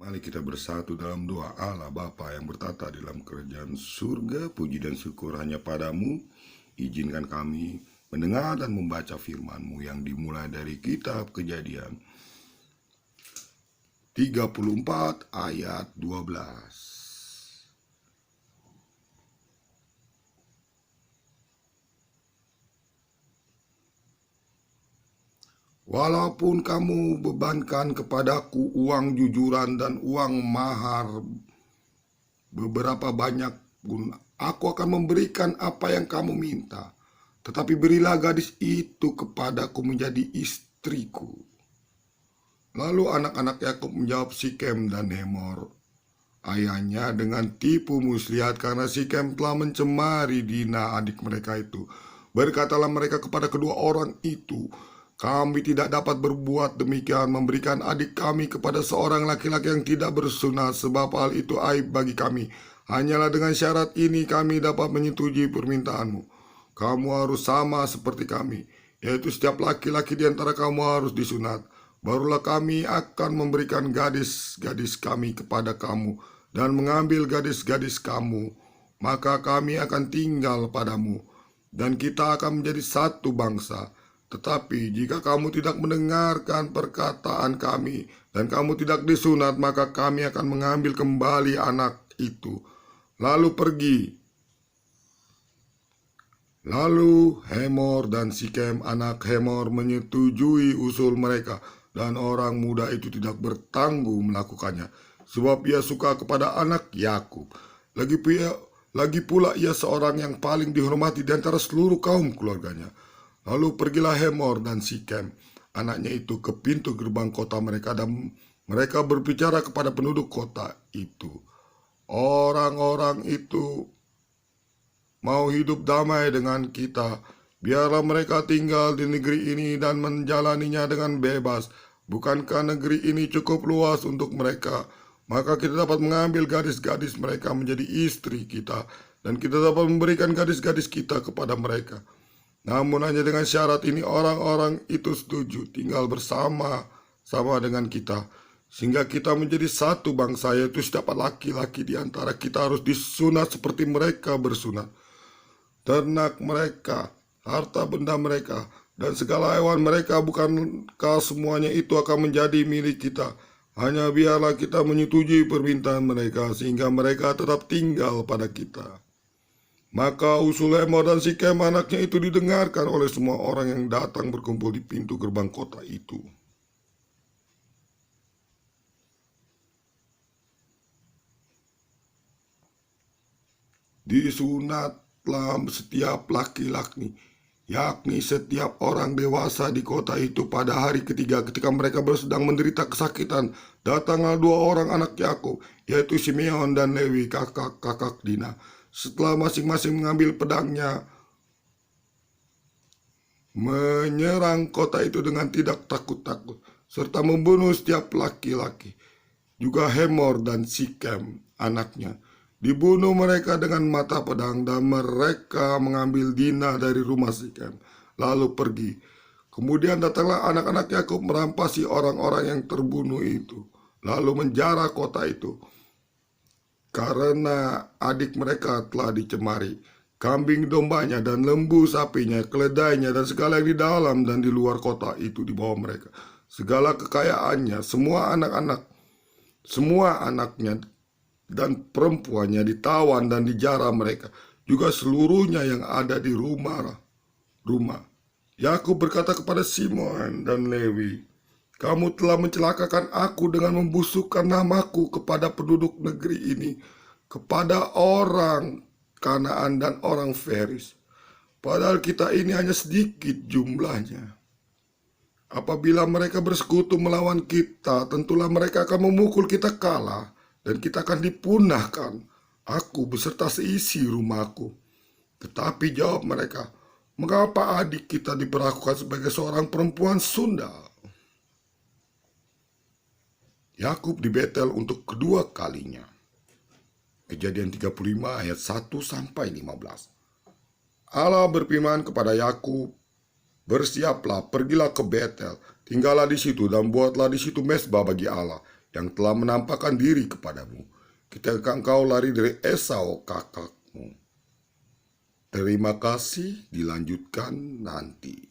Mari kita bersatu dalam doa. Allah Bapa yang bertata di dalam kerajaan surga, puji dan syukur hanya padamu. Izinkan kami mendengar dan membaca firman-Mu yang dimulai dari kitab Kejadian 34 ayat 12. Walaupun kamu bebankan kepadaku uang jujuran dan uang mahar beberapa banyak pun, aku akan memberikan apa yang kamu minta. Tetapi berilah gadis itu kepadaku menjadi istriku. Lalu anak-anak Yakub menjawab Sikem dan Hemor, ayahnya, dengan tipu muslihat karena Sikem telah mencemari Dina adik mereka itu. Berkatalah mereka kepada kedua orang itu, kami tidak dapat berbuat demikian, memberikan adik kami kepada seorang laki-laki yang tidak bersunat, sebab hal itu aib bagi kami. Hanyalah dengan syarat ini kami dapat menyetujui permintaanmu. Kamu harus sama seperti kami, yaitu setiap laki-laki di antara kamu harus disunat. Barulah kami akan memberikan gadis-gadis kami kepada kamu dan mengambil gadis-gadis kamu. Maka kami akan tinggal padamu, dan kita akan menjadi satu bangsa. Tetapi jika kamu tidak mendengarkan perkataan kami dan kamu tidak disunat, maka kami akan mengambil kembali anak itu, lalu pergi. Lalu Hemor dan Sikem anak Hemor menyetujui usul mereka, dan orang muda itu tidak bertanggung melakukannya, sebab ia suka kepada anak Yakub. Lagi pula ia seorang yang paling dihormati di antara seluruh kaum keluarganya. Lalu pergilah Hemor dan Sikem, anaknya itu, ke pintu gerbang kota mereka, dan mereka berbicara kepada penduduk kota itu. Orang-orang itu mau hidup damai dengan kita. Biarlah mereka tinggal di negeri ini dan menjalaninya dengan bebas. Bukankah negeri ini cukup luas untuk mereka? Maka kita dapat mengambil gadis-gadis mereka menjadi istri kita, dan kita dapat memberikan gadis-gadis kita kepada mereka. Namun hanya dengan syarat ini orang-orang itu setuju tinggal bersama-sama dengan kita, sehingga kita menjadi satu bangsa, yaitu setiap laki-laki di antara kita harus disunat seperti mereka bersunat. Ternak mereka, harta benda mereka, dan segala hewan mereka, bukankah semuanya itu akan menjadi milik kita? Hanya biarlah kita menyetujui permintaan mereka, sehingga mereka tetap tinggal pada kita. Maka usul Hemor dan Sikem anaknya itu didengarkan oleh semua orang yang datang berkumpul di pintu gerbang kota itu. Disunatlah setiap laki-laki, yakni setiap orang dewasa di kota itu pada hari ketiga ketika mereka sedang menderita kesakitan. Datanglah dua orang anak Yakub, yaitu Simeon dan Lewi, kakak-kakak Dina. Setelah masing-masing mengambil pedangnya, menyerang kota itu dengan tidak takut-takut, serta membunuh setiap laki-laki. Juga Hemor dan Sikem anaknya, dibunuh mereka dengan mata pedang, dan mereka mengambil Dina dari rumah Sikem, lalu pergi. Kemudian datanglah anak-anak Yakub merampasi orang-orang yang terbunuh itu, lalu menjara kota itu, karena adik mereka telah dicemari. Kambing dombanya dan lembu sapinya, keledainya, dan segala yang di dalam dan di luar kota itu dibawa mereka. Segala kekayaannya, semua anaknya dan perempuannya ditawan dan dijara mereka, juga seluruhnya yang ada di rumah. Yakub berkata kepada Simon dan Lewi, kamu telah mencelakakan aku dengan membusukkan namaku kepada penduduk negeri ini, kepada orang Kanaan dan orang Feris. Padahal kita ini hanya sedikit jumlahnya. Apabila mereka bersekutu melawan kita, tentulah mereka akan memukul kita kalah, dan kita akan dipunahkan, aku beserta seisi rumahku. Tetapi jawab mereka, mengapa adik kita diperlakukan sebagai seorang perempuan sundal? Yakub di Betel untuk kedua kalinya. Kejadian 35 ayat 1 sampai 15. Allah berfirman kepada Yakub, bersiaplah, pergilah ke Betel, tinggallah di situ dan buatlah di situ mezbah bagi Allah. yang telah menampakkan diri kepadamu ketika engkau lari dari Esau kakakmu. Terima kasih, dilanjutkan nanti.